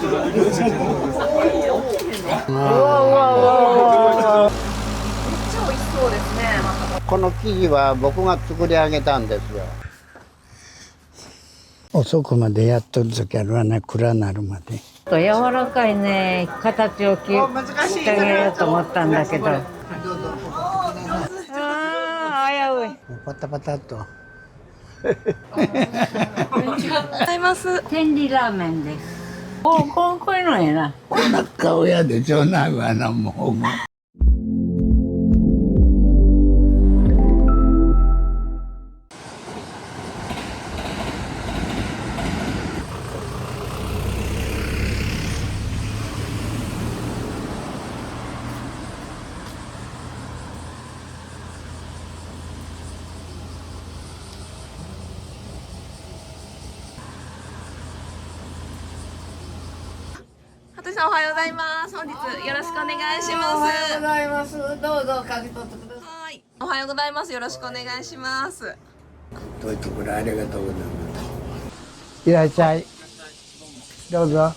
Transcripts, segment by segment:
うわうわうわ。めっちゃ美味しそうですね。この生地は僕が作り上げたんですよ。遅くまでやっとる時あるわね、暗なるまで。柔らかいね、形をしてあげようと思ったんだけど。ああ、危うい。パタパタっと。ございます。天理ラーメンです。お、こういうのええな。こんな顔やでちょうないわな、もう。羽鳥さんおはようございます。本日よろしくお願いします。おはようございます。どうぞかけ取ってください。はい。おはようございます。よろしくお願いします。どういうところありがとうございます。いらっしゃい。どうぞ。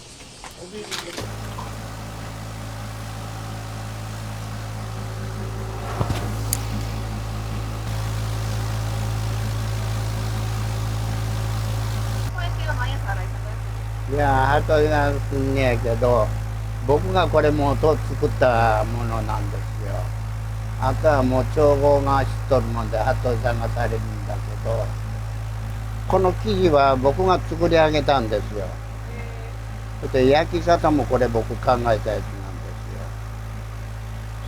いや、羽鳥がすんねやけど、僕がこれもうと作ったものなんですよ。あとはもう調合が知っとるもんで、羽鳥さんがされるんだけど、この生地は僕が作り上げたんですよ。それで焼き方もこれ僕考えたやつなんですよ。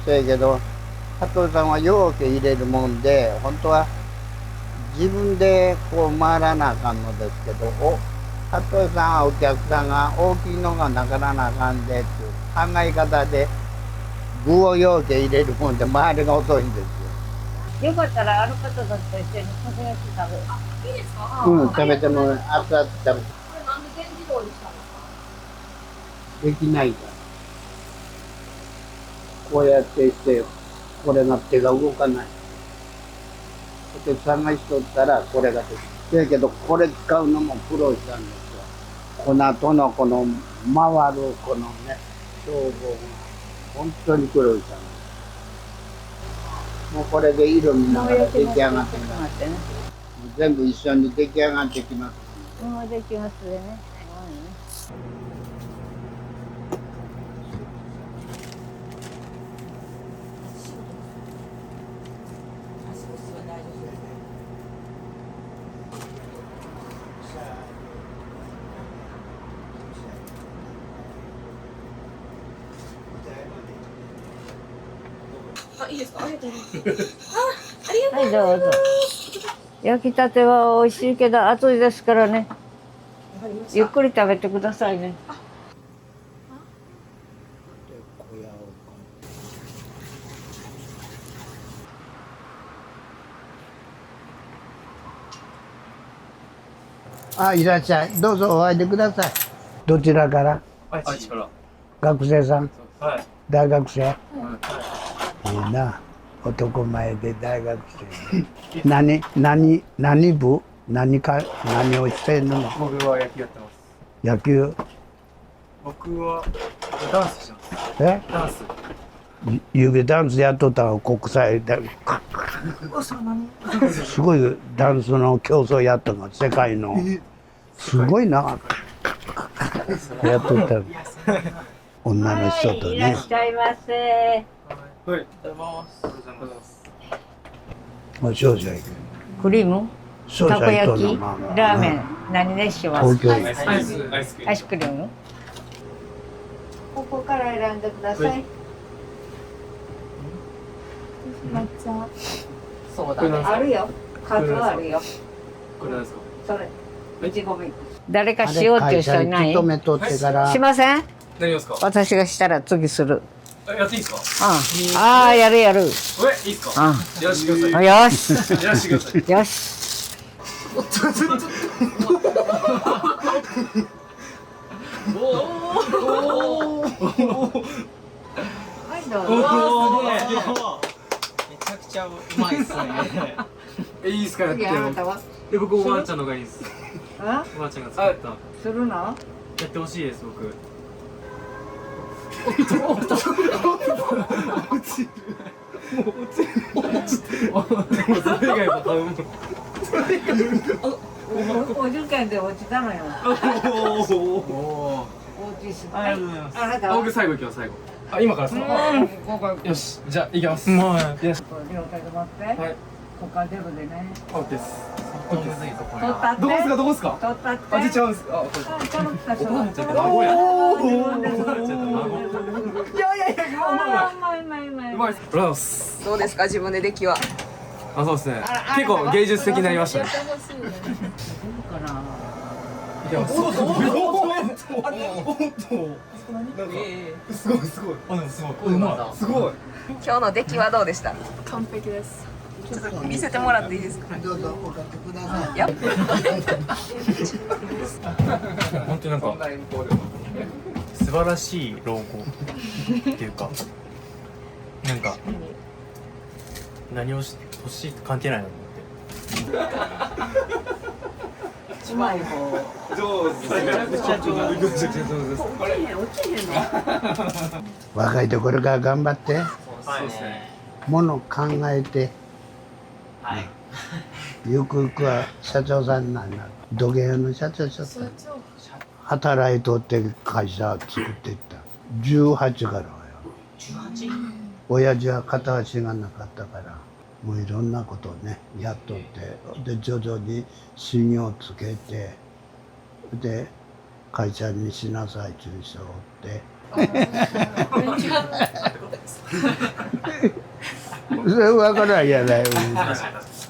そやけど、羽鳥さんは容器入れるもんで、本当は自分でこう回らなあかんのですけど、羽鳥さんはお客さんが大きいのがなからなあかんでっていう考え方で具を容器入れるもんで周りが遅いんですよかったらある方と一緒にたこ焼き食べる。いいですか？よ。食べても熱々食べてこれなんで全自動にしたんですか？できないから。こうやってしてこれが手が動かない。お客さんがしとったらこれができる。だけどこれ使うのも苦労したんですよ。粉とのこの回るこのね調合が本当に苦労したんです。もうこれで色見ながら出来上がってきます。全部一緒に出来上がってきます。もうできますね。あ、いいですか？ありがとうございます。ありがとうはい、どうぞ。焼きたては美味しいけど熱いですからね。ゆっくり食べてくださいね。あ、いらっしゃい。どうぞお入りください。どちらから？愛知から。学生さん？はい。大学生？いいな。男前で大学生。何部？何をしてんの？僕は野球やってます。野球？僕はダンスします。え？ダンス。ゆうべダンスやっとったの国際で。すごいダンスの競争やったの世界の。すごいな。やっとった女の人とねいらっ。しゃいませ。はい。おはようございます。おはようございます。もう少々行く。クリーム？少々たこ焼き？行くのまあまあラーメン？何でします？東京行く。アイスクリーム。アイスクリーム？ここから選んでください。抹茶。そうだね。あるよ。数はあるよ。これなんですか？それ。いちごみ。誰かしようっていう人いない？勤めとってからしません？何ですか？私がしたら次する。やっていいですか？ああ、やるやる。いいですか？やらしてください。よし。やらしてください。よし。はいどうぞ。めちゃくちゃうまいっすね。いいですか？やって次あなたは？僕おばあちゃんのがいいです。あ？おばあちゃんが作った。するの？やってほしいです僕。それ以外は買うもん。お受験で落ちたのよ。お落ちすぎ。ありがとうございます。あなたは。僕最後行きます、最後。あ、今からですか。よし、じゃあ行きます。もう、よし。両手で持って。はい。ここから出るでね。オッケーです。取ったって。どこですか、どこですか。取ったって。あ、違うんです。あ、この二つは。孫や。おいやいやいや、うまいうまいうまいうまい。まいです。ありがとうございます。どうですか自分で出来は。あ、そうですね。結構芸術的になりましたね。かな。いや、そうそう。すごいすごい。あ、でもすごい。うまい。すごい。今日の出来はどうでした。完璧です。ちょっと見せてもらっていいですか。どうぞおかけください。やっ本当になんか素晴らしい老後っていうか、なんか何をし年関係ないなと思って。うまい方。上手。めちゃくちゃ上手。若いところから頑張ってそうですね。もの考えて、ゆくゆくは社長さんになる。土下屋の社長しちゃった。働いとって会社作っていった18からよ。親父は片足がなかったからもういろんなことをねやっとってで徐々に修行つけてで会社にしなさいっていう人をおってそれ分からんやない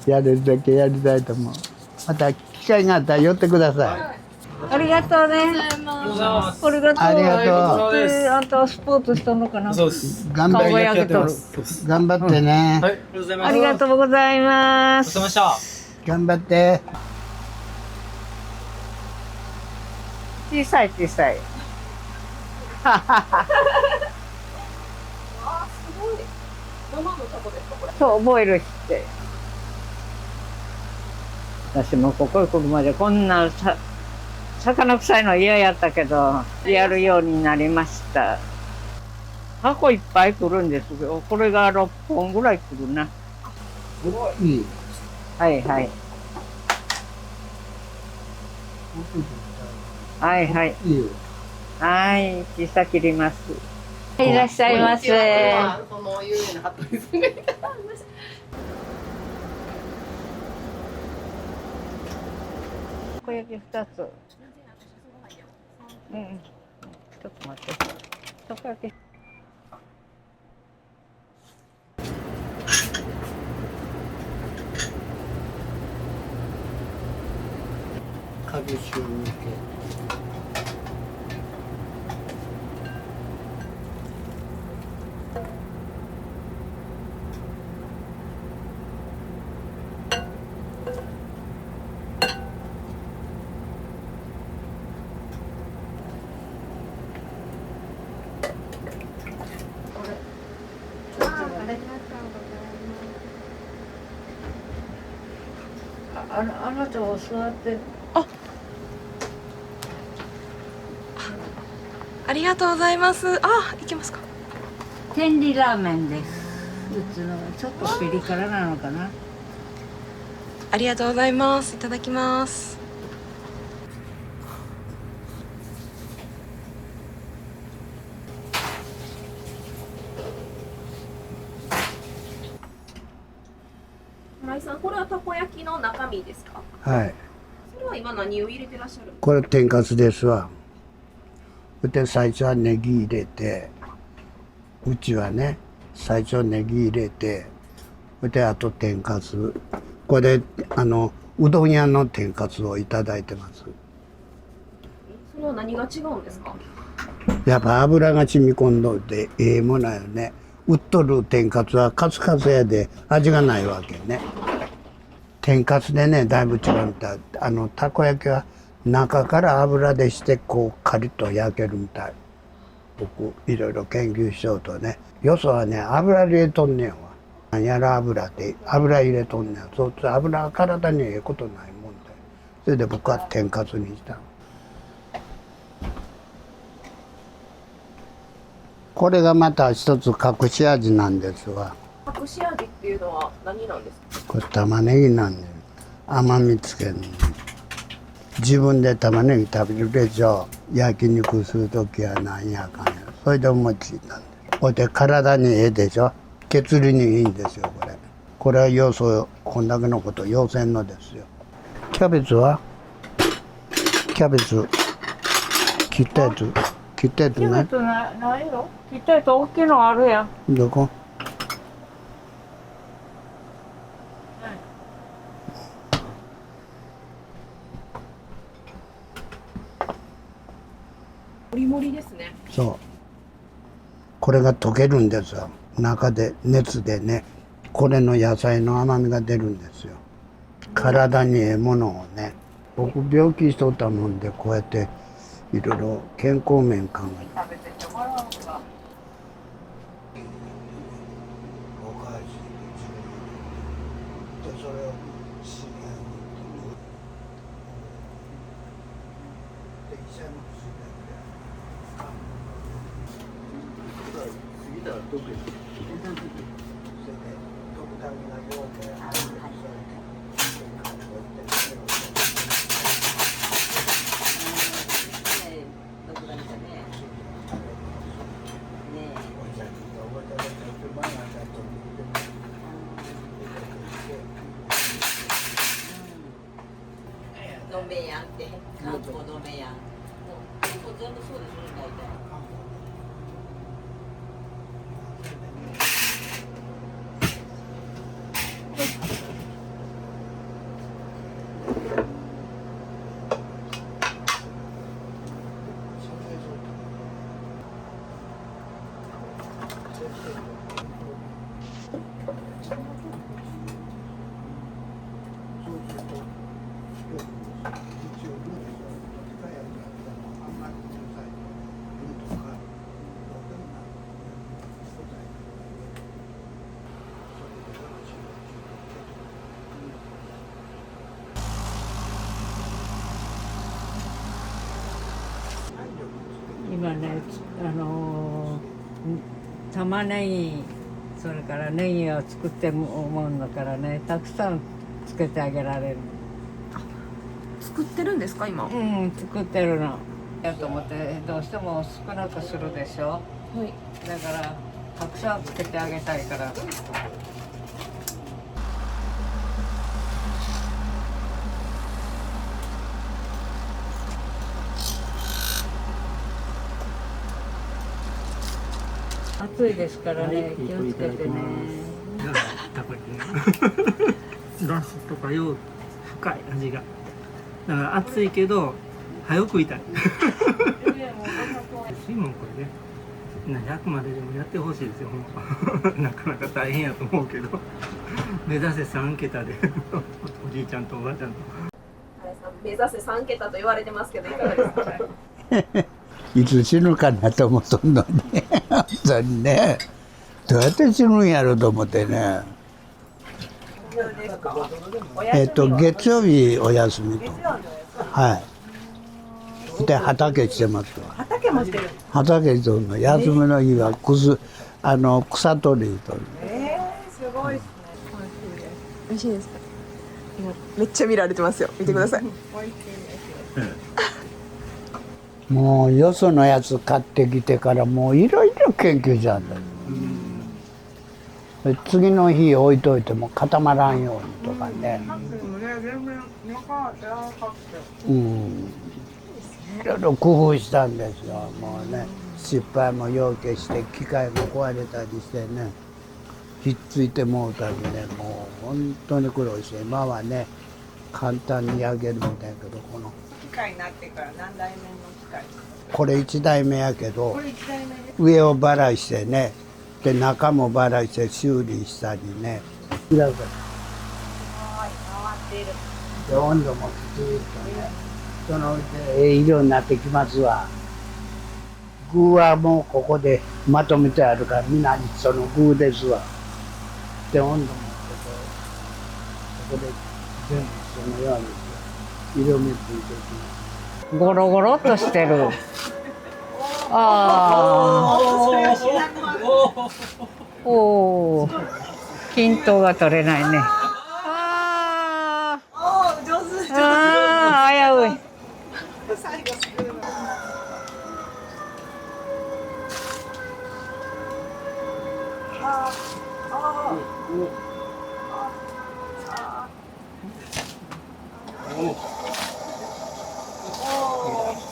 やれるだけやりたいと思う。また機会があったら寄ってください。ありがとうね。ありがとう。ありがとう。あんたはスポーツしとんのかな。そうです。頑張顔がり焼けとる。頑張ってね。はい、ありがとうございます。ありがとうございます。ごちそうさまでした。頑張って。小さい小さい。そう覚えるって私もここへ来るまでこんな魚臭いの嫌やったけどやるようになりました。箱いっぱい来るんですけどこれが6本ぐらい来るな。すごい。いい。はいはいはいはいいいよ。はい小さく切ります。いらっしゃいませ。その有名な服部さんがいた。たこ焼き2つ。うん。ちょっと待って。たこ焼き。株式を向け。あなたは座って。ありがとうございます。あ、行きますか。天理ラーメンです。うちのちょっとピリ辛なのかな。ありがとうございます。いただきます。村井さん、これはたこ焼きの中身ですか。はい。それは今何を入れてらっしゃる。これ天かすですわ。で最初はネギ入れて、うちはね最初ネギ入れて、であと天かす。これうどん屋の天かすをいただいてます。それは何が違うんですか。やっぱ油が染み込んどいてええものよね。売っとる天かすはカスカスやで味がないわけね。天かすでねだいぶ違うみたい。たこ焼きは中から油でしてこうカリッと焼けるみたい。僕いろいろ研究しようとね。よそはね油入れとんねんわ。何やら油で油入れとんねん。そうすると油は体にええことないもんで。それで僕は天かすにした。これがまた一つ隠し味なんですわ。隠し味っていうのは何なんですか？これ玉ねぎなんで甘みつけるの。自分で玉ねぎ食べるでしょ。焼肉するときはなんやかんや。それで思いついたんです。これで体にええでしょ。血流にいいんですよ、これ。これは要素、こんだけのこと要せんのですよ。キャベツはキャベツ切ったやつ。切ったやつね。キャベツないよ。切ったやつ大きいのあるやん。どこ？もりもりですね。そう。これが溶けるんですよ。中で熱でね。これの野菜の甘みが出るんですよ。体にええものをね。僕病気しとったもんでこうやっていろいろ健康面考えて。食べてもらおうか。飲めやんって関東飲めやんもう結構全部そうですね大体今ね、玉ねぎ、それからネギを作ってもんだからね、たくさんつけてあげられる。作ってるんですか今？うん、作ってるの。やと思ってどうしても少なくするでしょ。はい。だからたくさんつけてあげたいから。暑いですからね、気をつけてね。たこ焼きねラスとかよう深い味がだから熱いけど早く食いたい水分これね100まででもやってほしいですよほんまなかなか大変やと思うけど目指せ3桁でおじいちゃんとおばあちゃんと目指せ3桁と言われてますけどいかがですか？いつ死ぬかなと思っとんのに本当にね。どうやって死ぬんやろと思ってね。月曜日お休みと。はい。で畑してますわ。畑もしてる。畑してるの。休みの日は草取りとる。すごいですね。美味しいですか？今めっちゃ見られてますよ。見てください。もうよそのやつ買ってきてからもういろいろ研究したんだよ。次の日置いといても固まらんようにとかね。いろいろ工夫したんですよ。もうね失敗も要求して機械も壊れたりしてねひっついてもうたりねもう本当に苦労して今はね簡単に焼けるみたいだけどこの機械になってから何代目の機械？これ1代目やけどこれ1代目です。上をバラしてねで中もバラして修理したりねで温度もきちっとねそのうちいい色になってきますわ。具はもうここでまとめてあるからみんなその具ですわ。で温度もここで全部そのように色味ついてきます。ゴロゴロっとしてる。ああ。おお、均等が取れないね。あああ、上手。あ、危うい。最後すくうの。ああ、あ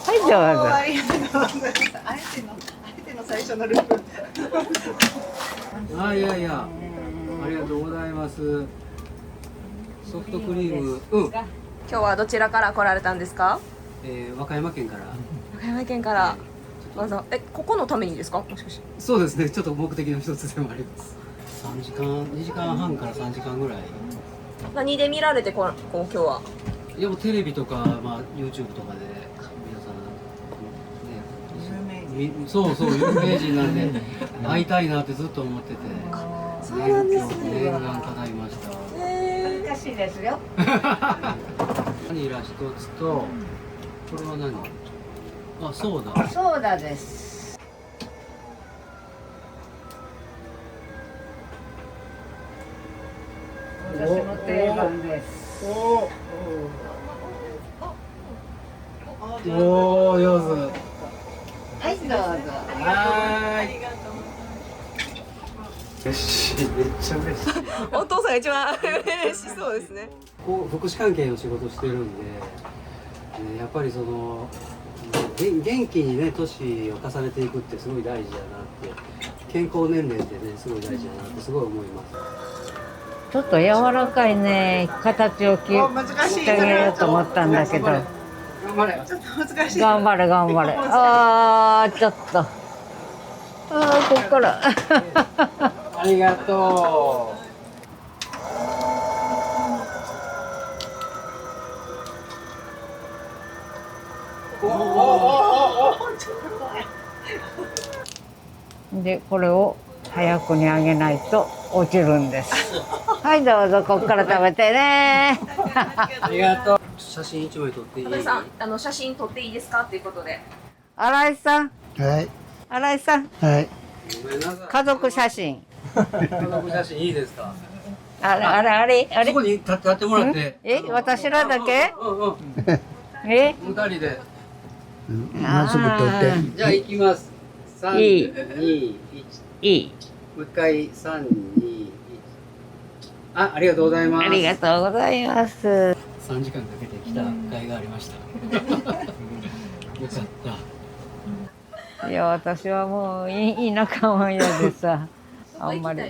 はい、どうぞ。ありがとうございます。あえての最初のループ。あ、いやいや、ありがとうございます。ソフトクリーム、今日はどちらから来られたんですか？和歌山県から。和歌山県からわざここのためにですか？もしかして。そうですね、ちょっと目的の一つでもあります。3時間、2時間半から3時間ぐらい。何で見られて今日は？いやもうテレビとか、まあ、YouTube とかで皆さん、ね、そうそう有名人なんで会いたいなってずっと思ってて、そうなんですね。念願叶いました。難しいですよ。バニラ一つと、これは何？あ、そうだ。そうだです。私の定番です。おお、上手。はい、どうぞ。はーい。嬉しい、めっちゃ嬉しい。お父さんが一番嬉しそうですね。こう福祉関係の仕事してるんで、やっぱりその元気にね年を重ねていくってすごい大事だなって、健康年齢ってねすごい大事だなってすごい思います。ちょっと柔らかいね、形をしてあげようと思ったんだけど。頑張れ。ちょっと難しい。頑張れ、頑張れ。ああ、ちょっと。ああ、こっから。ありがとう。で、これを早くにあげないと落ちるんです。はい、どうぞ、こっから食べてね。ありがとう。写真一枚撮っていい？小田さん、写真撮っていいですかっていうことで。新井さん、はい。新井さん、はい。ごめんなさい。家族写真。家族写真いいですか？あれ。そこに立ってもらって。私らだけ？うんうん。え？二人で。まっすぐ取って。じゃあ行きます。3、いい2、1。いい。もう一回3、2、1。ありがとうございます。ありがとうございます。3時間かけて来た甲斐がありました。よかった。いや、私はもう田舎は嫌でさ、あんまり。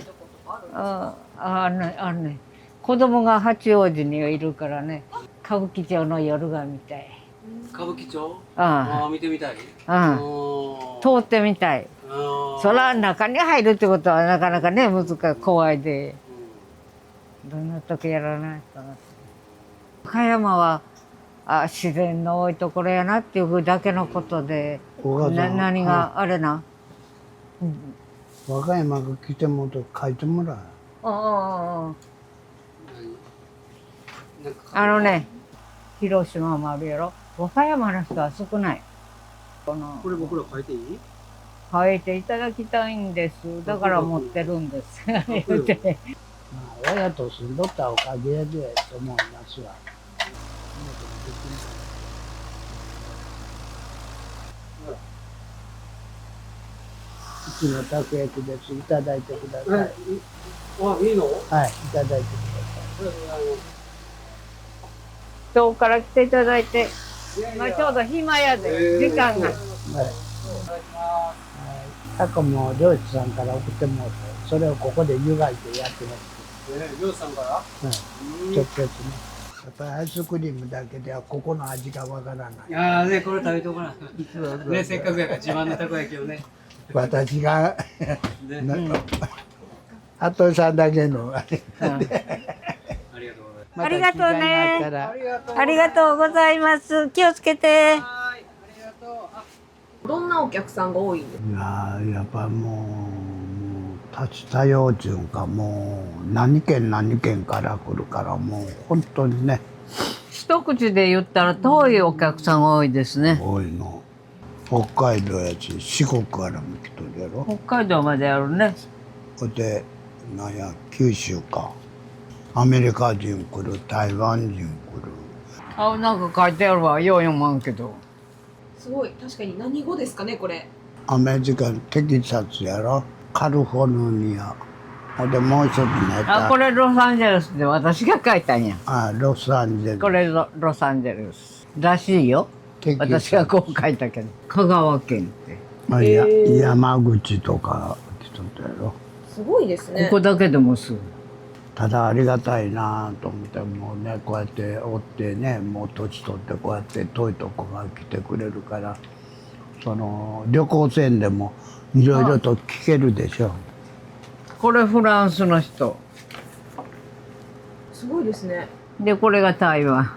あるね。子供が八王子にいるからね、歌舞伎町の夜が見たい。歌舞伎町？見てみたい。通ってみたい。そら中に入るってことはなかなかね、怖いで。どんな時やらないかな。和歌山は自然の多いところやなっていうだけのことで、何があれな。和歌山が来てもと書いてもらう。広島もあるやろ。和歌山の人は少ない。これ僕ら書いていい？書いていただきたいんです。だから持ってるんです。言うて。まあ、親と住んどったおかげでと思いますわ。うちのたこ焼きです。いただいてください。あ、いいの？はい、いただいてください。遠くから来ていただいて、まあちょうど暇やで、時間が。タコも漁師さんから送ってもらって、それをここで湯がいてやってます。漁師さんから？はい、直接ね。やっぱりアイスクリームだけではここの味がわからない。これ食べてごらん。ね、せっかくやから自慢のたこ焼きをね。私が服部さんだけのあれ。ありがとうね。ありがとうございます。気をつけて。どんなお客さんが多いんですか？やっぱもう多種多様っていうか、もう何県から来るから、もう本当にね。一口で言ったら遠いお客さんが多いですね。多いの。北海道やし、四国からも来とるやろ。北海道まであるね。ほんで、なんや、九州か。アメリカ人来る、台湾人来る。あ、なんか書いてあるわ。よう読まんけど。すごい。確かに何語ですかね、これ。アメリカ、テキサスやろ。カリフォルニア。ほんで、もう一つね。あ、これロサンゼルスで私が書いたんや。あ、ロサンゼルス。これロサンゼルス。らしいよ。テキサス私がこう書いたけど。香川県って。まあ山口とか来とったやろ。すごいですね。ここだけでもすぐ。ただありがたいなと思って、もうね、こうやっておってね、もう年取ってこうやって遠いとこが来てくれるから、その旅行船でもいろいろと聞けるでしょ。これフランスの人。すごいですね。で、これが台湾。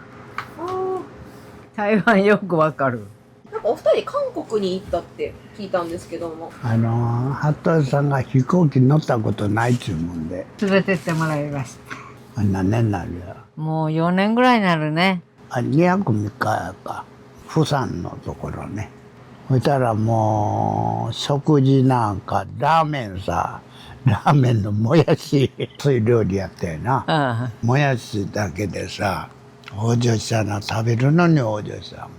台湾よくわかる。なんかお二人韓国に行ったって聞いたんですけども。服部さんが飛行機乗ったことないっちゅうもんで、連れてってもらいました。何年になるや。もう4年ぐらいになるね。2泊3日やか、釜山のところね。そしたらもう、食事なんか、ラーメンさ、ラーメンのもやし、そういう料理やったよな。あもやしだけでさ、往生したな、食べるのに往生した。あ、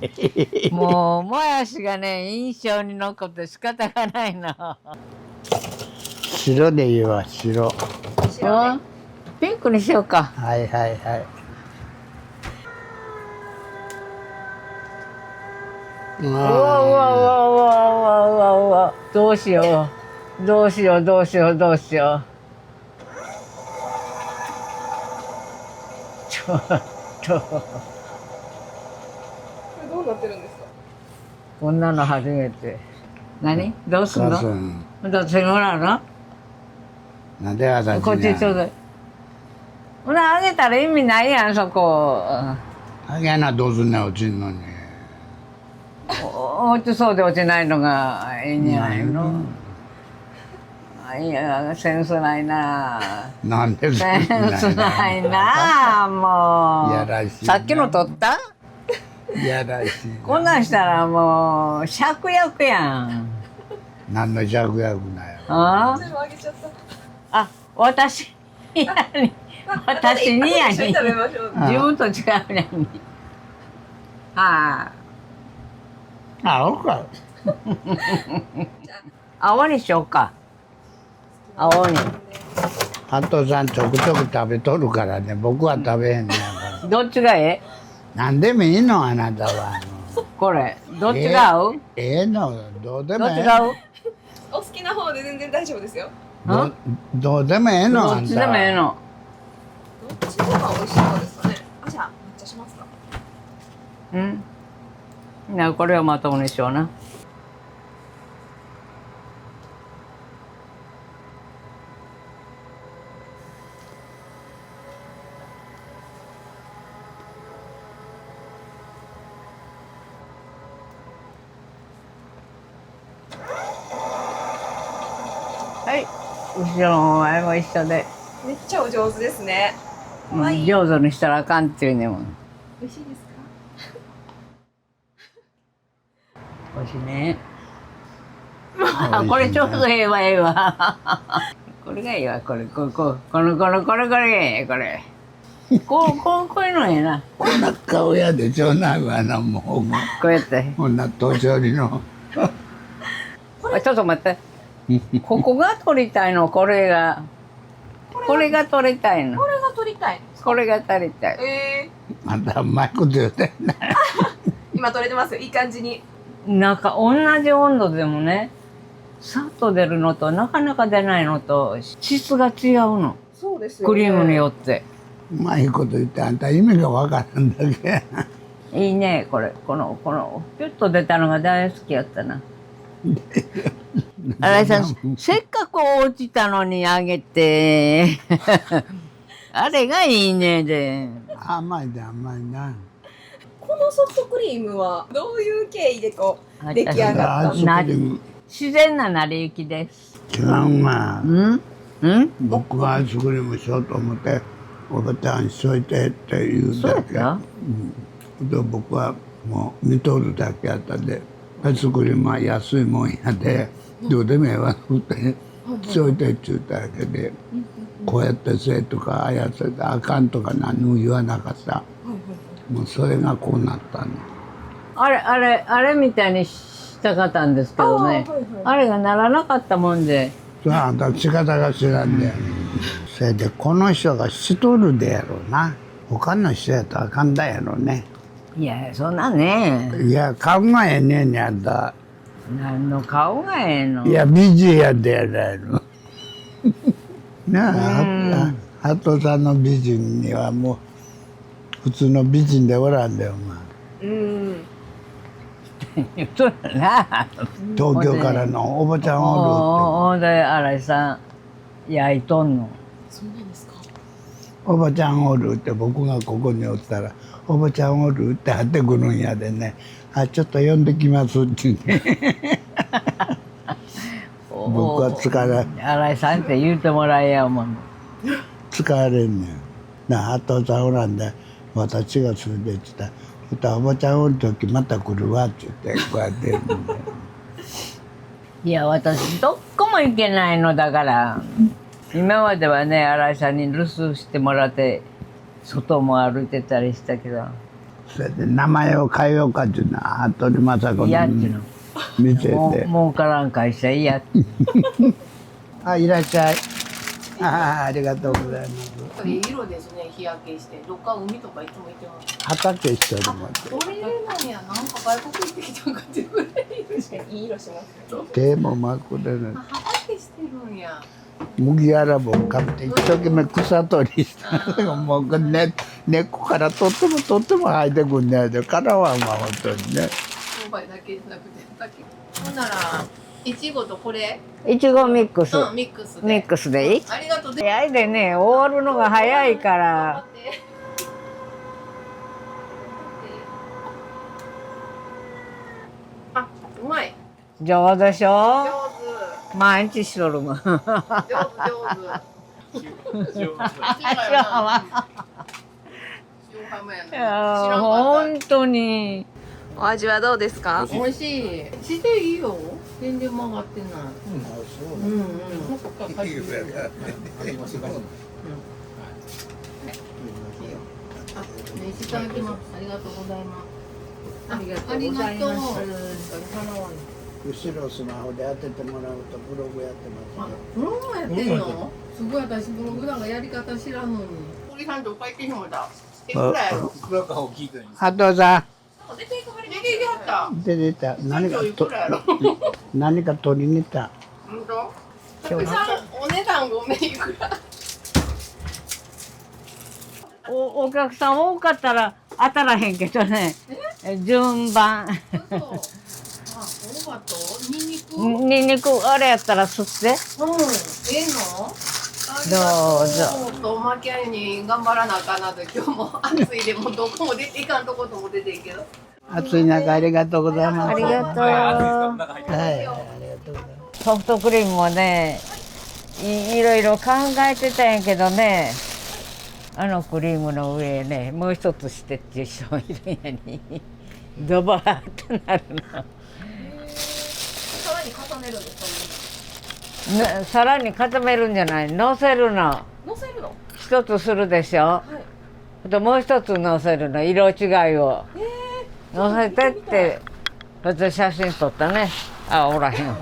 もうもやしがね、印象に残って仕方がないな。白でいいわ、白。うんピンクにしようか。はいはいはい。うわうわうわうわうわうわうわ。どうしよう。どうしようどうしようどうしよう。ちょっと。これどうなってるんですか。こんなの初めて。何どうすんのどっちもらうのなんで私こっちちょうだい。ほな、あげたら意味ないやん、そこ。あげなどうすんねん、落ちんのに。落ちそうで落ちないのがいいんじゃないの。いや、センスないな。なんでセンスないな、もう。いやらしいなさっきの取ったいやらしいな。こんなんしたらもう、芍薬やん。何の芍薬なよ。あ全部あげちゃった。あ、私にやに。私にやに。一緒に食べましょう。自分と違うやに。はあ。青か。青にしようか。青に。ハトさんちょくちょく食べとるからね、僕は食べへんねやから。どっちがええ何でもいいの、あなたは。これ。どっちが合うええの、どうでもええ。どっちが合うお好きな方で全然大丈夫ですよ。どうでもええの、どっちでもええの。どっちの方が美味しそうですかね。あ、じゃあ抹茶しますか。うん。なこれをまともにしような。はい。後ろの前も一緒で。めっちゃお上手ですね。うん上手にしたらあかんっていうねもん。美味しいですか。おいしいね。あ、これちょうどええわ、ええわ。これがいいわ、これ、これがええ、これ。こういうのええな。こんな顔やでちょうないわな、もう。こうやって。こんな年寄りの。あちょっと待って。ここが取りたいの、これが。これが取りたいの。これが取りたい。これが取りたい。あんたうまいこと言うてんな。今取れてますよ。いい感じに。なんか同じ温度でもね、さっと出るのとなかなか出ないのと質が違うの。そうですよね。クリームによって。うまいこと言ってあんた意味がわからんだけ。いいね、これ。この、ピュッと出たのが大好きやったな。新井さん、せっかく落ちたのにあげて。あれがいいねで。甘いで甘いな。このソフトクリームはどういう経緯でこう出来上がったアイスクリーム自然な成り行きです。違うわ。うん僕はアイスクリームしようと思っておばちゃんにしといてって言うだけ。そうやったで僕はもう見とるだけやったんでアイスクリームは安いもんやで、どうでもええわってしといてっちゅうただけで、こうやってせえとかああやってあかんとか何も言わなかった。もうそれがこうなったの。あれみたいにしたかったんですけどね。あれがならなかったもんで。それはあんた仕方が知らんで。それでこの人がしとるでやろうな。他の人やとあかんだやろね。いや、そんなね。いや、顔がええねんやんた。何の顔がええの。いや、美人やでやないの。なあ、鳩さんの美人にはもう普通の美人でおらんでお前。そうやな。東京からのおばちゃんおるって。ほんで、新井さん、焼いとんの。そうなんですか。おばちゃんおるって僕がここにおったら「おばちゃんおる?」って張ってくるんやでね「あちょっと呼んできます」って言って僕は疲れ新井さんって言うてもらえやもん。疲れんねんなあとさんおらんで私がそれでって言ったら「またおばちゃんおる時また来るわ」って言ってこうやっていや、私どこも行けないのだから。今まではね、新井さんに留守してもらって外も歩いてたりしたけど。それで名前を変えようかっていうのは服部正子の嫌っていうの。見せて儲からん会社嫌って。あいらっしゃいありがとうございます色ですね、日焼けして。どっか海とかいつも行ってます。畑一緒に持ってこれなんや、なんか外国行ってきたんかってぐらい色して。いい色しますね。手もまくれる畑してるんや。麦わら帽かぶって一生懸命草取りしたもう根っこからとっても生えてくんねやでからはまあ本当にね商売だけじゃなくて畑。ほんなら、いちごとこれ、いちごミックス。うん、ミックスで。ミックスでいい？ありがとうで。早いでね、終わるのが早いから。あ、うまい。上手でしょ？上毎日しとるもん。手。上手。塩塩浜やいな。や本当に。お味はどうですか？美味しい。していいよ。全然曲がってない。うんうん。召しいただきます。ありがとうございます。ありがとうございます。後ろスマホで当ててもらうとブログやってますねブログやってんの？すごい私ブログなんかやり方知らんのに。堀さんどっか行ってしまった。いくらやろ？ハトさん出ていきはった。出てた何かいくらやろ？何か取りに行った本当？お値段ごめんいくら？お客さん多かったら当たらへんけどね。順番。そう。あ、大葉とニンニク？ニンニクあれやったら吸って。うん。ええの？どうぞ。とおまけに頑張らなあかんなと今日も暑いでもうどこも出ていかんとことも出てんけど。暑い中ありがとうございますありがとう。はいありがとうございますソフトクリームもね、いろいろ考えてたんやけどね、あのクリームの上ね、もう一つしてっていう人もいるんやに、ドバーってなるの。さらに重ねるんですか？さらに固めるんじゃない、乗せるの。乗せるの？一つするでしょ。でもう一つ乗せるの、色違いを。乗せてって、それで写真撮ったね。あ、おらへんわ。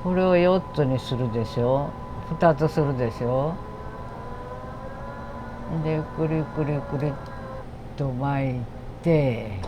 これを4つにするでしょ。2つするでしょ。で、くるくるくるっと巻いて。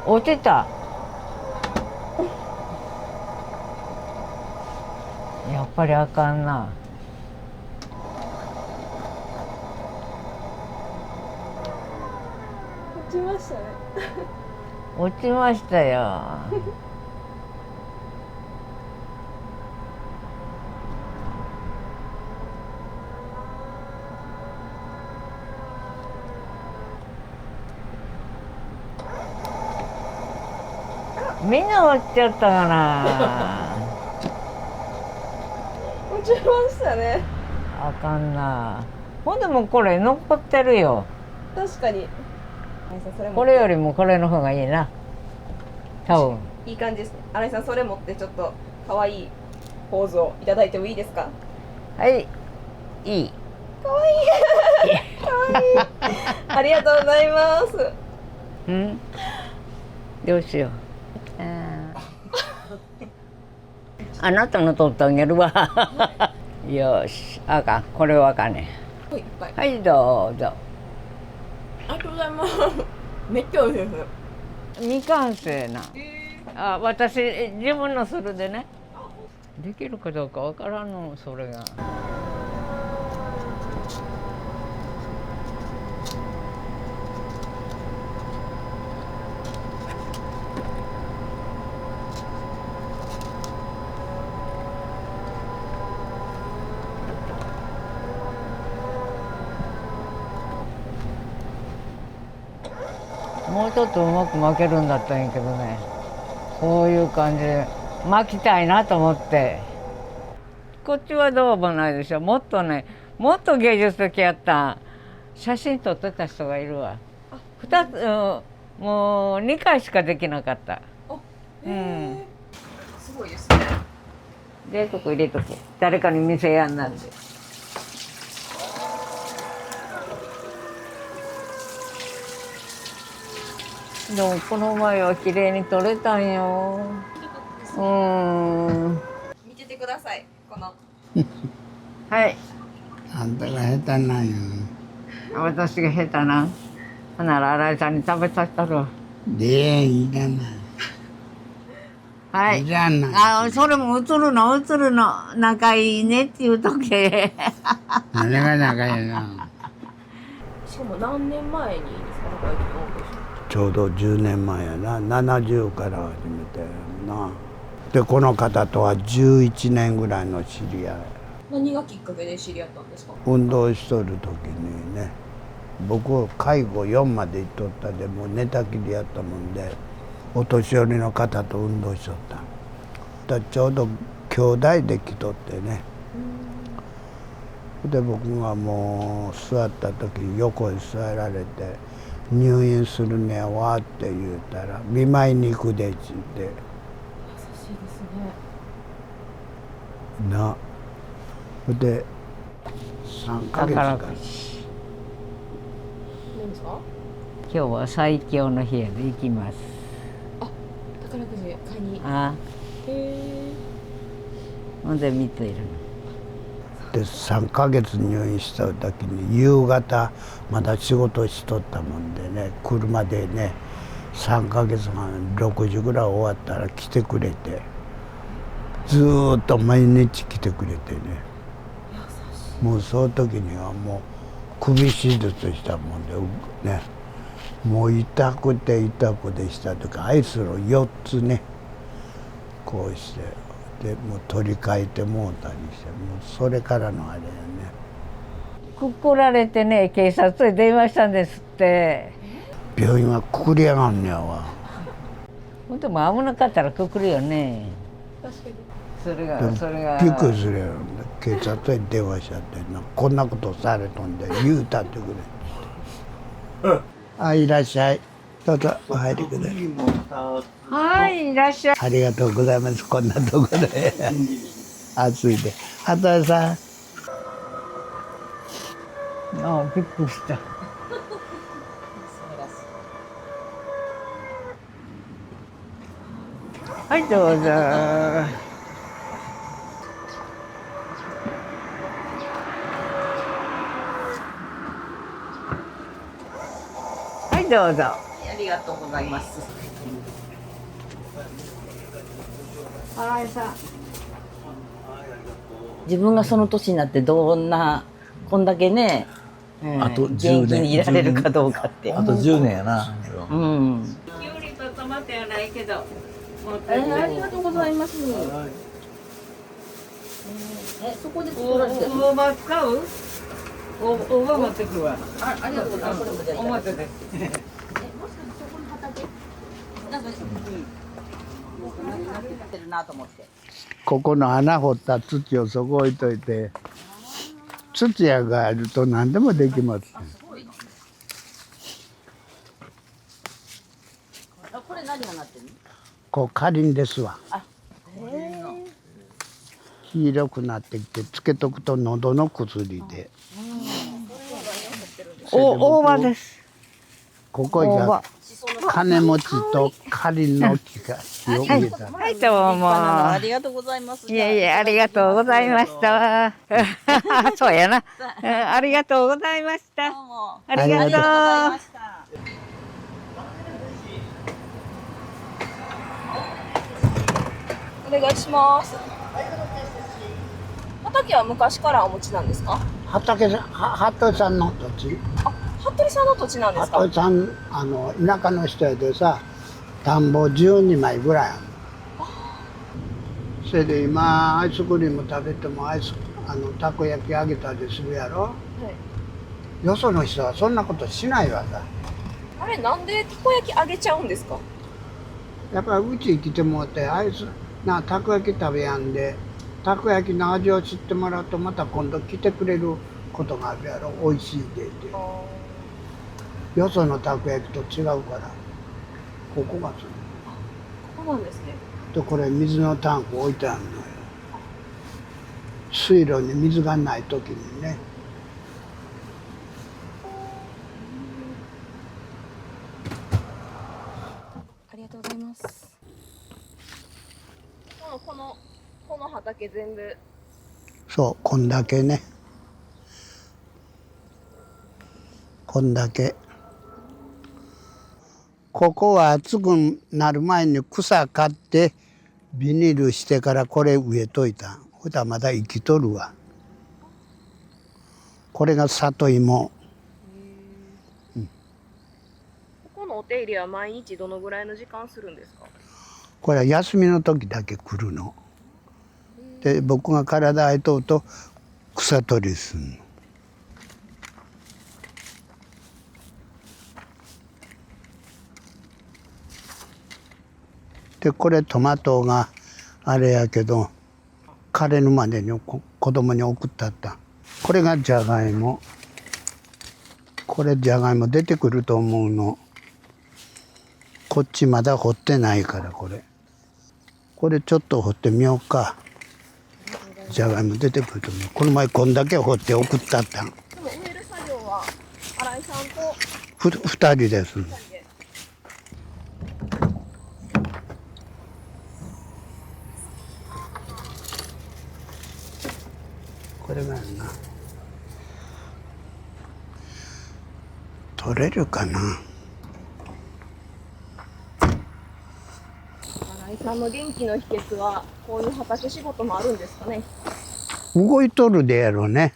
落ちた。やっぱりあかんな。落ちましたね。落ちましたよ。みんな落ちちゃったかな。落ちましたね。あかんな。ほんでもこれ残ってるよ。確かに。それこれよりもこれの方がいいな。多分。いい感じですね。新井さん、それ持ってちょっと可愛いポーズをいただいてもいいですか？はい。いい。可愛い可愛いありがとうございます。うん。どうしよう。あなたの取ってあげるわ。よし、あかん、これはあかんね。はい、はい。はい、どうぞ。ありがとうございます。めっちゃ美味しいです。未完成な。あ、私自分のするでね。できるかどうかわからんの、それが。もうちょっとうまく巻けるんだったんやけどね。こういう感じで巻きたいなと思って。こっちはどうもないでしょ。もっとね、もっと芸術的やった写真撮ってた人がいるわ。2つ、もう2回しかできなかった。うん。すごいですね。で、ここ入れとけ。誰かに見せやんなんで。でもこの前は綺麗に撮れたんよ。見ててください。この。はい。あんたが下手なんよ。私が下手な。ほなら新井さんに食べさせたるわ。で、いらない。はい。いらない。あ、それも映るの、映るの。仲いいねって言うとけ。あれが仲いいな。しかも何年前にですか、中井貴のオープンしたの？ちょうど10年前やな。70から始めてな。で、この方とは11年ぐらいの知り合い。何がきっかけで知り合ったんですか？運動しとる時にね、僕介護4まで行っとったで、もう寝たきりやったもんで、お年寄りの方と運動しとった。ちょうど兄弟で来とってね。で、僕がもう座った時横に座られて、入院するねわって言うたら、見舞いに行くでっちって。優しいですね。な。で、3ヶ月か。何ですか？今日は最強の日やで行きます。宝くじ買いに。ああ。ほんで見ているの。で3ヶ月入院した時に夕方まだ仕事しとったもんでね、車でね3ヶ月半6時ぐらい終わったら来てくれて、ずーっと毎日来てくれてね。もうその時にはもう首手術したもんでね、もう痛くて痛くてしたとか、アイスを4つねこうして、でもう取り替えてもうたりして、もうそれからのあれやね。くくられてね、警察へ電話したんですって。病院はくくりやがんねやわ。ほんとも危なかったらくくるよね。確かに。それがびっくりするやろ。警察へ電話しちゃってな、こんなことされとんで言うたってくれって。あ、いらっしゃい。どうぞお入りください。はい、いらっしゃい。ありがとうございます。こんなとこで暑いで。畑さん。ああ、びっくりした。はい、どうぞ。はい、どうぞ。ありがとうございます。新井さん。自分がその年になってこんだけね、あと10年元気にいられるかどうかって。あと10年やな。うん。きゅうりとトマトやないけど。ありがとうございます。そこで作られてる。大葉使う？大葉持ってくるわ。ありがとうございます。これもじゃあいただきます。表で。もしかしてそこの畑なんかなってるなと思って。ここの穴掘った土をそこ置いといて、土屋があると何でもできます。これ何がなってるの？こうかりんですわ。あ、黄色くなってきてつけとくと喉の薬で。大葉です。ここが金持ちとかりんの木が木を植えた。はい、どうも。ありがとうございます。いえいえ、ありがとうございました。そうやな。ありがとうございました。どうもありがとう。ありがとうございました。お願いします。畑は昔からお持ちなんですか？畑さん、服部さんの土地。あ、服部さんの土地なんですか？服部さん、田舎の人やでさ、田んぼ12枚ぐらいある。それで今アイスクリーム食べてもたこ焼き揚げたりするやろ。はい。よその人はそんなことしないわさ。あれなんでたこ焼き揚げちゃうんですか？やっぱりうち来てもらってたこ焼き食べやんでたこ焼きの味を知ってもらうとまた今度来てくれることがあるやろ。美味しいでってよそのたこ焼きと違うからここがここなんですね。でこれ水のタンク置いてあるのよ。水路に水がない時にね。ありがとうございます。この畑全部。そうこんだけね。こんだけ。ここは暑くなる前に草買ってビニールしてからこれ植えといた。ほいたらまだ生きとるわ。これが里芋。ここのお手入れは毎日どのぐらいの時間するんですか？これは休みの時だけ来るの。で僕が体空いとうと草取りすんの。でこれトマトがあれやけど枯れるまでに子供に送ったった。これがじゃがいも。これじゃがいも出てくると思うの。こっちまだ掘ってないからこれちょっと掘ってみようか。じゃがいも出てくると思う。この前こんだけ掘って送ったったん。でも植える作業は新井さんと2人です。これがな取れるかな。新井さんの元気の秘訣はこういう畑仕事もあるんですかね？動いとるでやろうね。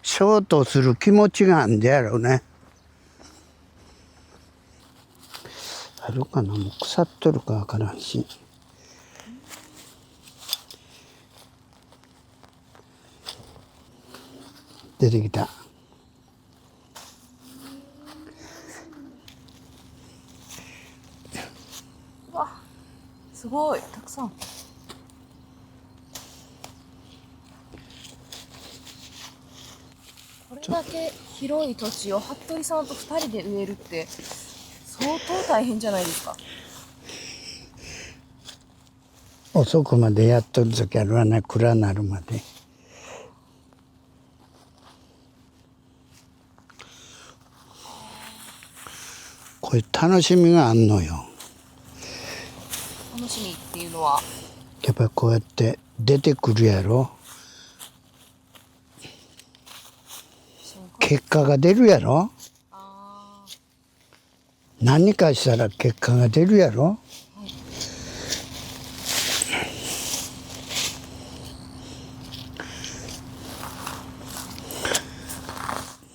ショートする気持ちがあんでやろうね。あるかな。もう腐っとるかわからんし。出てきた。わ、すごいたくさん。これだけ広い土地を服部さんと2人で植えるって相当大変じゃないですか？遅くまでやっとる時あるわね。暗なるまで。これ楽しみがあんのよ。楽しみっていうのはやっぱりこうやって出てくるやろ。結果が出るやろ。何かしたら結果が出るやろ。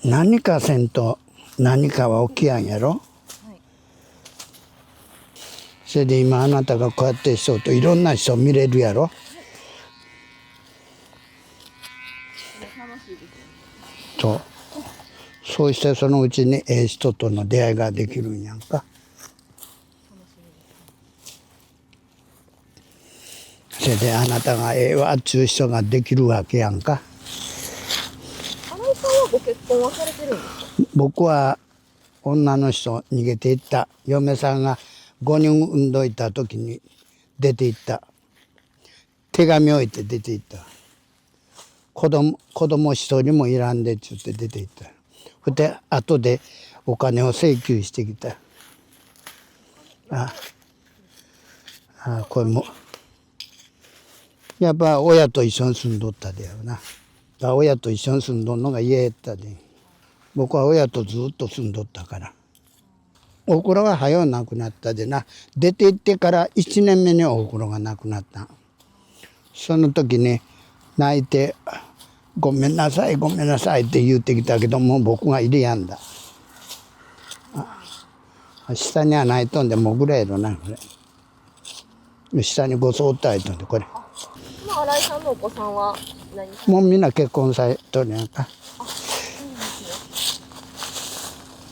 何かせんと何かは起きやんやろ。はい。それで今あなたがこうやって人といろんな人見れるやろ。楽しいですよね。とそうしてそのうちにええ人との出会いができるんやんか。それであなたがええわっちゅう人ができるわけやんか。新井さんはご結婚はされてるんですか？僕は女の人逃げていった。嫁さんが5人産んどいた時に出て行った。手紙置いて出て行った。子供一人もいらんでっちゅって出て行った。そして後でお金を請求してきた。これもやっぱ親と一緒に住んどったでやろな。親と一緒に住んどんのが嫌やったで。僕は親とずっと住んどったから。おふくろが早う亡くなったでな。出て行ってから1年目におふくろが亡くなった。その時に泣いて「ごめんなさいごめんなさい」って言ってきたけども僕が入れやんだ。下には泣いとんでもぐらいやろなこれ。下にごそっと入っとんでこれ。今新井さんのお子さんは何？もうみんな結婚されとるやんか。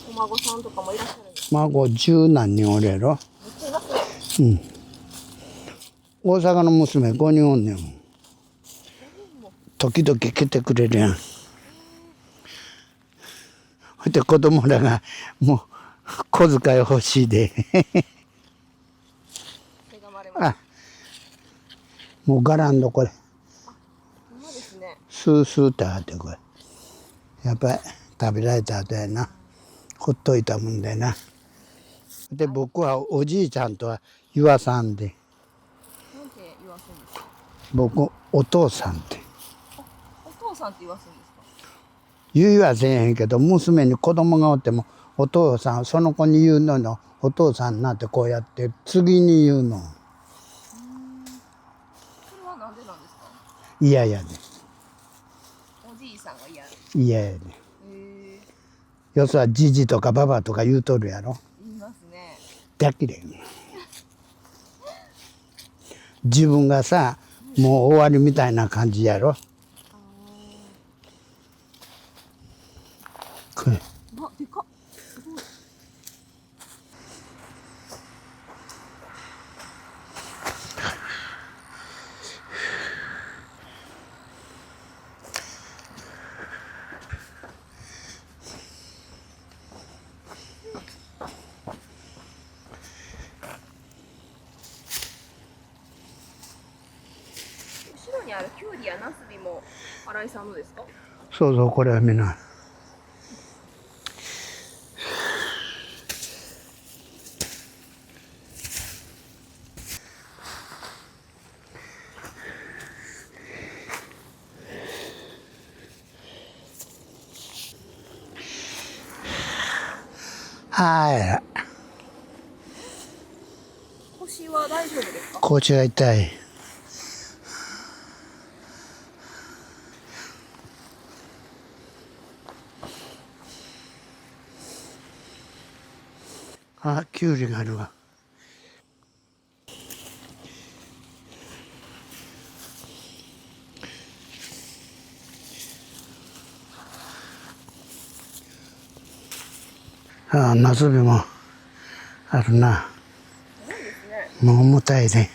お孫さんとかもいらっしゃるんですか？孫十何人おるやろ。めっちゃいますね。大阪の娘5人おんねん。時々来てくれるやん。ほいで子供らがもう小遣い欲しいであ、もうガランドこれスースーってあってこれやっぱり食べられた後やな。ほっといたもんだよな。で僕はおじいちゃんとは言わさんで。なんて言わすんですか？僕お父さんってお父さんって言わすんですか？言いはせえへんけど娘に子供がおってもお父さんその子に言うののお父さんになってこうやって次に言うの。それはなんでなんですか？嫌やで。おじいさんが嫌。嫌やで。よそはじじとかばばとか言うとるやろ。言いますね。だけで自分がさもう終わりみたいな感じやろ。これあ、でかっ。後ろにあるキュウリやナスビも新井さんのですか？そうそうこれはみんな。はい。腰は大丈夫ですか？腰が痛い。あ、キュウリがあるわ。あ、ナスビもあるな。もう重たいで。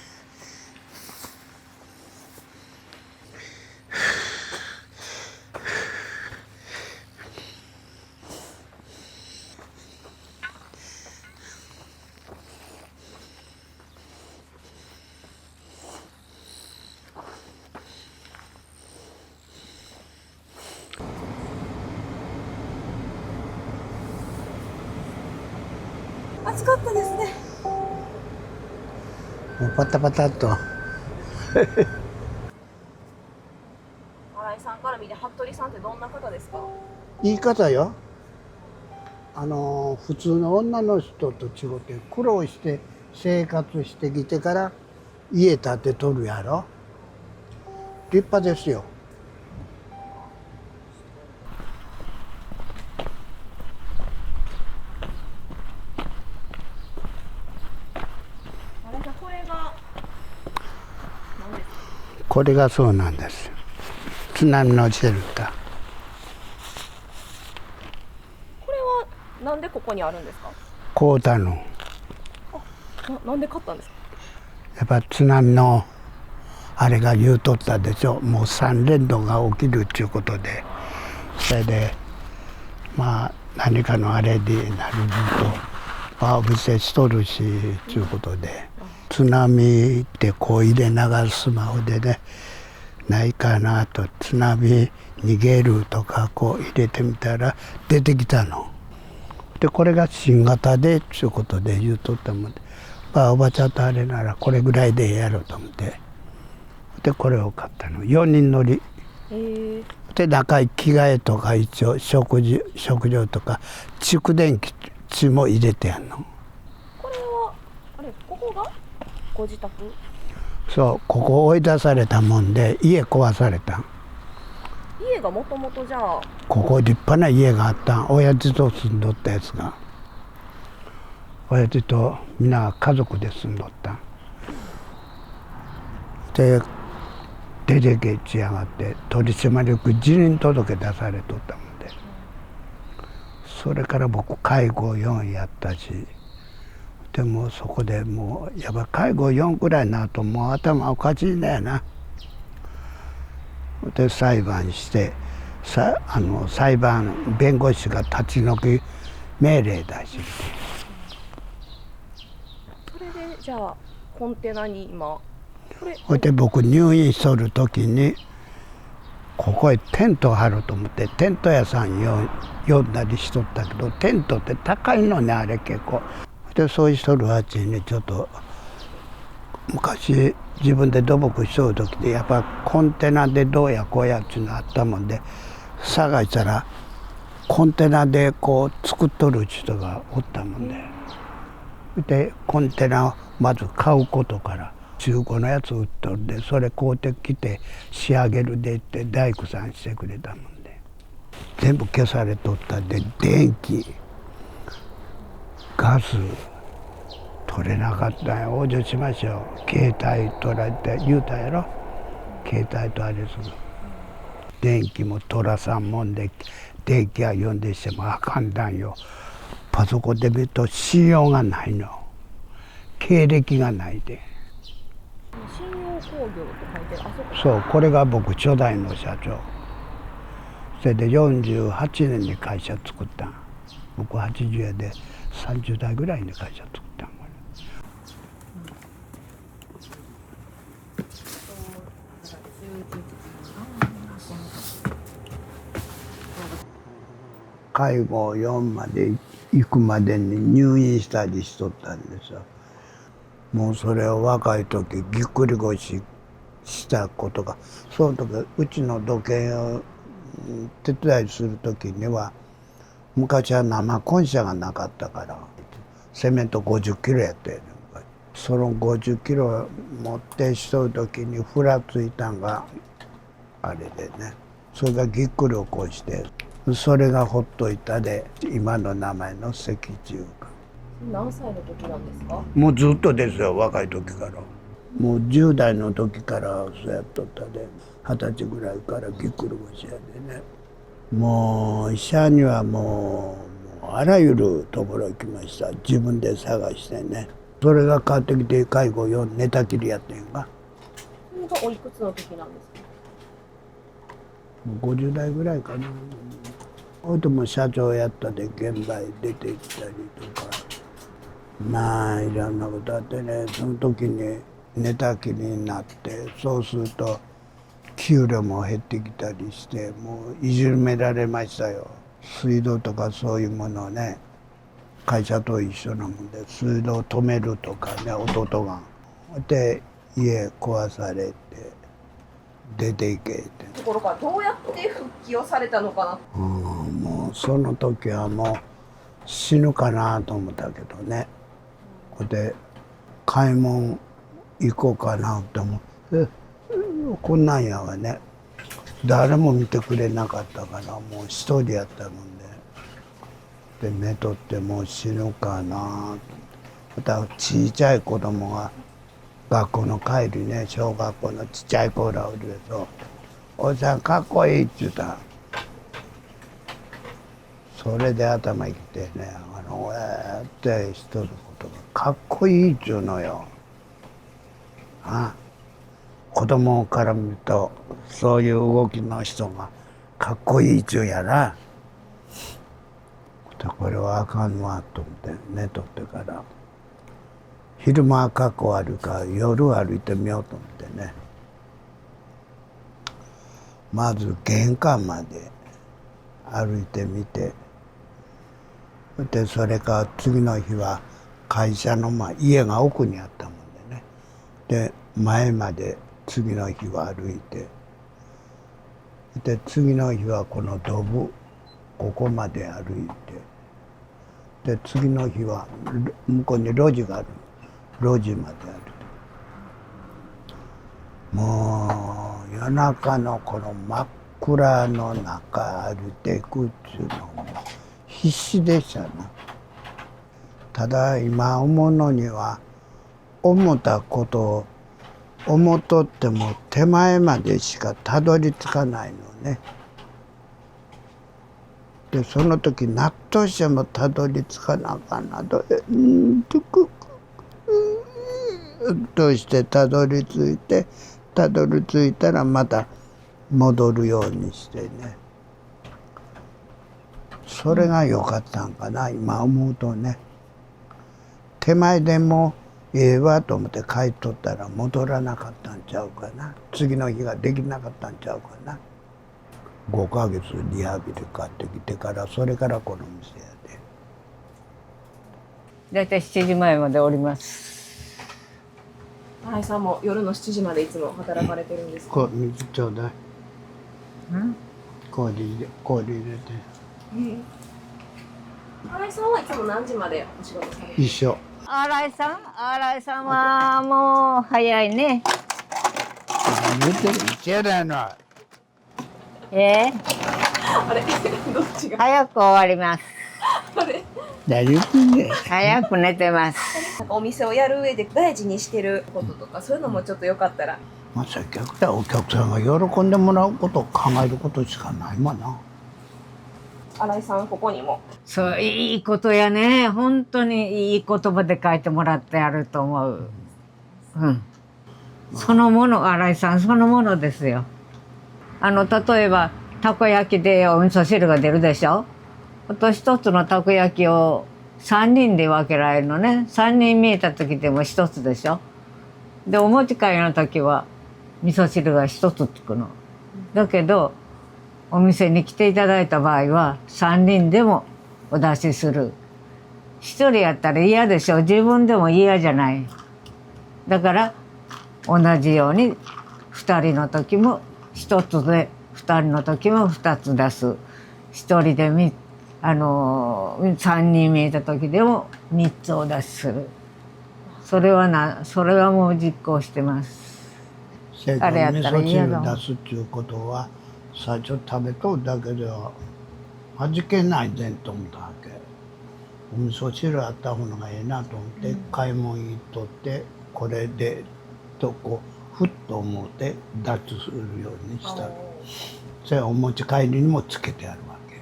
暑かったですね。もうパタパタっと。新井さんから見て服部さんってどんな方ですか？言い方よ。普通の女の人と違って苦労して生活してきてから家建てとるやろ。立派ですよ。これがそうなんですよ。津波のシェルター。これはなんでここにあるんですか？買うたの。なんで買ったんですか？やっぱ津波のあれが言うとったでしょ。もう3連動が起きるっていうことで、それでまあ何かのあれになるとあ伏せしとるしっていうことで、津波ってこう入れながらスマホでねないかなと、津波逃げるとかこう入れてみたら出てきたの。でこれが新型でっていうことで言うとったもんで、まあおばちゃんとあれならこれぐらいでやろうと思って、でこれを買ったの。4人乗りで、中に着替えとか一応食料とか蓄電池も入れてやんの。これはここがご自宅？そう、ここ追い出されたもんで家壊された。家がもともとじゃあここ立派な家があったん。親父と住んどったやつが、親父とみんな家族で住んどったんで、出てけちやがって取締役辞任届出されとったもんで、それから僕介護4やったし、でもそこでもうやっぱ介護4くらいになるともう頭おかしいんだよな。で裁判して裁判弁護士が立ち退き命令出して、それでじゃあコンテナに今それで僕入院しとる時にここへテント張ると思ってテント屋さん呼んだりしとったけど、テントって高いのねあれ結構。でそういう人るうちにちょっと昔自分で土木しとる時でやっぱコンテナでどうやこうやっていうのあったもんで、探したらコンテナでこう作っとる人がおったもんで、コンテナをまず買うことから中古のやつ売っとるんで、それ買うてきて仕上げるでって大工さんしてくれたもんで、全部消されとったんで、電気ガス取れなかったんよ。往生しましょう。携帯取られて言うたやろ、携帯とあれする。電気も取らさんもんで、電気は呼んでしてもあかんだんよ。パソコンで見ると信用がないの、経歴がないで。信用工業って書いてるあそこ。そう、これが僕初代の社長。それで48年に会社作ったん。僕80やで30代ぐらいに会社作ったん。介護4まで行くまでに入院したりしとったんですよ。もうそれを若い時ぎっくり腰したことが、その時うちの土建を手伝いする時には、昔は生コン車がなかったからセメント50キロやったよね。その50キロ持ってしとる時にふらついたんがあれでね、それがぎっくり起こして、それがほっといたで今の名前の脊柱管。何歳の時なんですか？もうずっとですよ、若い時から。もう10代の時からそうやっとったで、20歳ぐらいからぎっくり腰やでね。もう医者にはもうあらゆるところ行きました。自分で探してね。それが変わってきて介護4寝たきりやってんか。それがおいくつの時なんですか？もう50代ぐらいかな。ほいでも社長やったで現場へ出て行ったりとか、まあいろんなことあってね。その時に寝たきりになって、そうすると給料も減ってきたりして、もういじめられましたよ。水道とかそういうものをね、会社と一緒なもんで水道止めるとかね、弟が。で家壊されて出ていけって。ところからどうやって復帰をされたのかな。もうその時はもう死ぬかなと思ったけどね。これで買い物行こうかなと思って、こんなんやわね。誰も見てくれなかったからもう一人やったもんで、寝とってもう死ぬかなと。またちいちゃい子供が学校の帰りね、小学校のちっちゃい子らおるけど、おじさんかっこいいって言った。それで頭きてね、って一つ言葉、かっこいいっちゅうのよ。子供から見ると、そういう動きの人がかっこいいっちゅうやな。これはあかんわと思って寝とってから。昼間はかっこ悪いから夜歩いてみようと思ってね。まず玄関まで歩いてみて、でそれから次の日は会社の家が奥にあったもんでね。で前まで次の日は歩いて、で次の日はこのドブここまで歩いて、で次の日は向こうに路地がある。路地まで歩いて、もう夜中のこの真っ暗の中歩いていくっていうのも必死でしたな。ただ今思うのには、思ったことを思っとっても手前までしかたどり着かないのね。でその時何としてもたどり着かなあかんなと、としてたどり着いて、たどり着いたらまた戻るようにしてね。それが良かったんかな、今思うとね。手前でもええわと思って帰っとったら戻らなかったんちゃうかな。次の日ができなかったんちゃうかな。5ヶ月リハビリ買ってきてから、それからこの店やで。だいたい7時前までおります。新井さんも夜の7時までいつも働かれてるんですか？水ちょうだい。氷入れて。新井さんはいつも何時までお仕事されてるんですか？一緒。新井さんはもう早いね。言ってる一緒だよな。あれどっちが？早く終わります。あれ何言ってんねん。早く寝てます。なんかお店をやる上で大事にしてることとか、そういうのもちょっとよかったら。接客でお客さんが喜んでもらうことを考えることしかないもんな。新井さんここにも。そう、いいことやね。本当にいい言葉で書いてもらってやると思う。そのもの、新井さんそのものですよ。例えばたこ焼きでお味噌汁が出るでしょ。あと一つのたこ焼きを3人で分けられるのね。3人見えた時でも1つでしょ。でお持ち帰りの時は味噌汁が1つつくの。だけどお店に来ていただいた場合は3人でもお出しする。1人やったら嫌でしょ。自分でも嫌じゃない。だから同じように2人の時も1つで、2人の時も2つ出す。1人で3人見えた時でも3つお出しする。それはもう実行してます。あれやったら嫌だもん。味噌汁出すっていうことは最初食べとるだけでは味気ないでんと思ったわけ。お味噌汁あった方がええなと思って、買い物行っとってこれでとこうふっと思って脱するようにした。それお持ち帰りにもつけてあるわけ。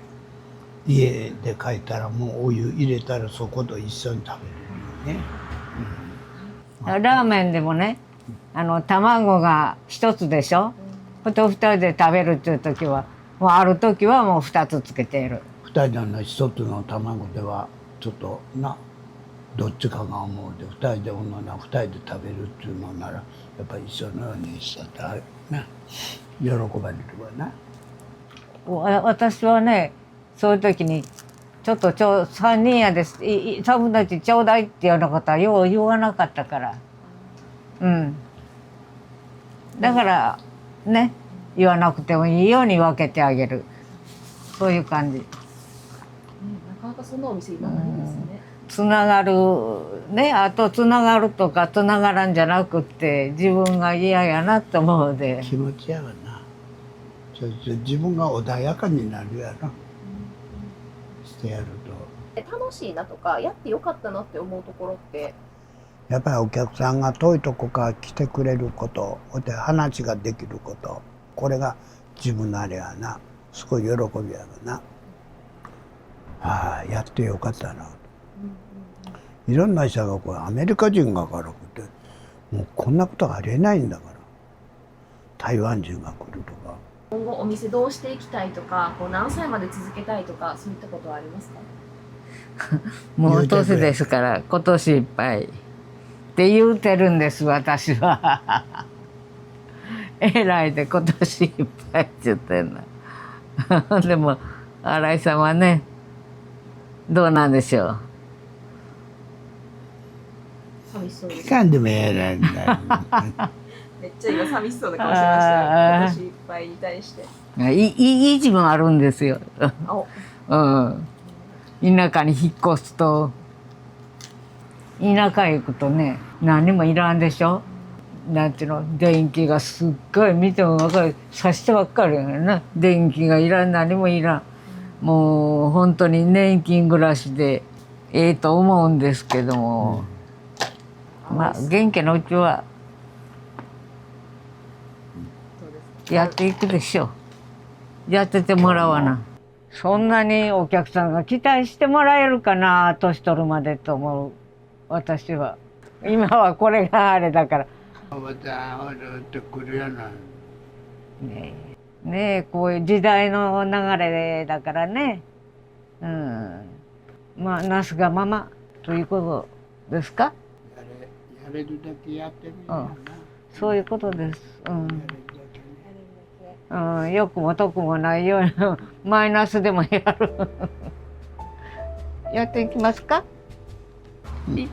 家で帰ったらもうお湯入れたらそこと一緒に食べるよね。ラーメンでもね、卵が1つでしょ。2人で食べるっていう時はもうある時はもう2つつけている。2人の1つの卵ではちょっとな、どっちかが思うで2人でおんのな2人で食べるっていうのならやっぱり一緒のようにしたらな喜ばれるわな。私はね、そういう時にちょっと3人やです、多分たちちょうだいっていうようなことはよう言わなかったから。だからね、言わなくてもいいように分けてあげる。そういう感じ。なかなかそんなお店今ないですね。つながるね、あとつながるとかつながらんじゃなくって自分が嫌やなって思うで。気持ちやわな。そして自分が穏やかになるやろ。してやると。楽しいなとかやってよかったなって思うところって。いやっぱりお客さんが遠いとこから来てくれること、で話ができること、これが自分のあれやな、すごい喜びやろな。やってよかったな。いろんな人がこれアメリカ人がから来て、もうこんなことありえないんだから。台湾人が来るとか。今後お店どうしていきたいとか、こう何歳まで続けたいとか、そういったことはありますか？もう年ですから今年いっぱいって言うてるんです私は。偉いで今年いっぱいって言ってんの。でも新井さんはねどうなんでしょう。寂しそうです。いかんでもええないんだ。めっちゃ今寂しそうな顔してましたよ。今年いっぱいに対して。いい自分あるんですよ。お、田舎に引っ越すと田舎へ行くとね何もいらんでしょ。なんていうの電気がすっごい見ても分かるさしてばっかりやな。電気がいらん何もいらん。もう本当に年金暮らしでええと思うんですけども、まあ元気のうちはやっていくでしょう。やっててもらわな。そんなにお客さんが期待してもらえるかな年取るまでと思う私は。今はこれがあれだから。おばちゃん、おるって来るやない。ねえこういう時代の流れだからね。まあなすがままということですか。やれるだけやってみるよな。そういうことです。良くも得もないようなマイナスでもやる。やっていきますか。うん